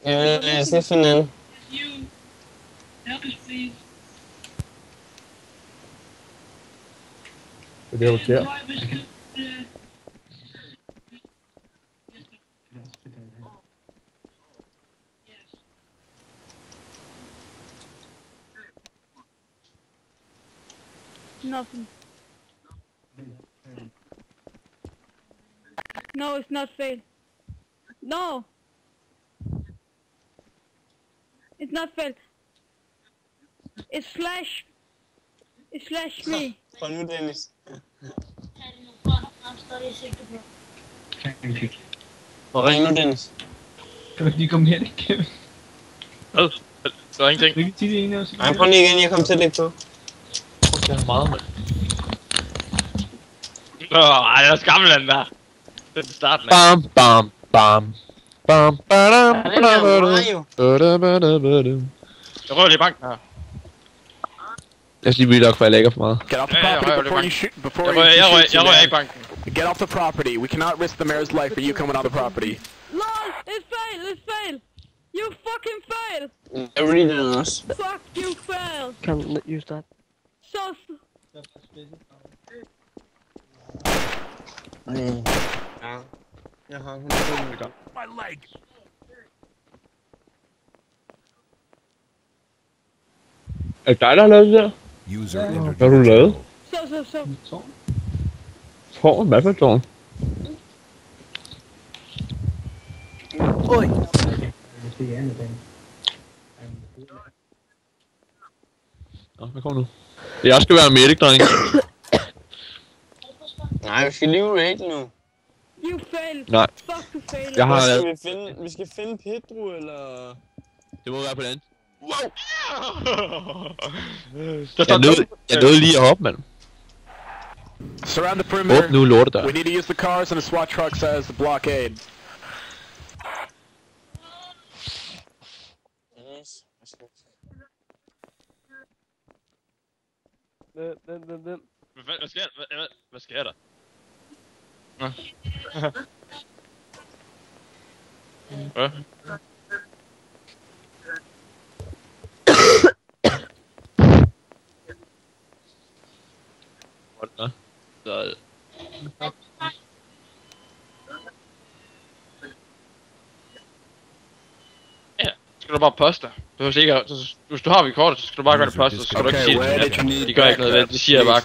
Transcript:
Jeg skal finde en. Det er jo der. Nothing. No, it's not fail. No! It's not fail. It's slash. It's slash me. Hold nu, Dennis. Og ring nu, Dennis. Kan du lige komme her, Kevin? Hvad? Der er ingenting. Du kan tit en af os. Nej, prøv lige igen, jeg kom til at lægge på. Det er meget, mand. Ej, det er skammel, den der. Det er starten af. Bam, bam, bam. Bam, badam, Ja, den der Mario. badam. Jeg rører lige i banken her. Jeg skal lige relock, for jeg lægger for meget. Get off the Yeah, property yeah, before yeah. you shoot. Before Jeg you shoot rører you, ikke i man. banken. Get off the property. We cannot risk the mayor's life for you coming on the property. LOL! It's fail! It's fail! You fucking fail! Jeg reader den også. Fuck you fail! Can't use that. So... Ja. Jeg har 100 minutter. Er det dig, der har lavet det der? Hvad har du lavet? So. Tårn? Hvad for et tårn? Oj! Nå, hvad kommer nu? Jeg skal være medic, dreng. Nej, vi skal lige raid nu. You fail! Nej. Fuck you fail! Jeg har Skal lavet... vi skal finde Pedro, eller... Det må være på den. Der står Jeg nåede lige at hoppe, mand. Surround the perimeter. Åbn nu lortet der. We need to use the cars and the SWAT trucks as the blockade. Yes. Hvad sker der? Hvad sker der? Nå. Hvad? Nå. Så... Ja, skal du bare poste. Du har sikkert, hvis du har vi kortet, så skal du bare gøre det poste, så skal du ikke sige det. De gør ikke noget ved det, de siger bare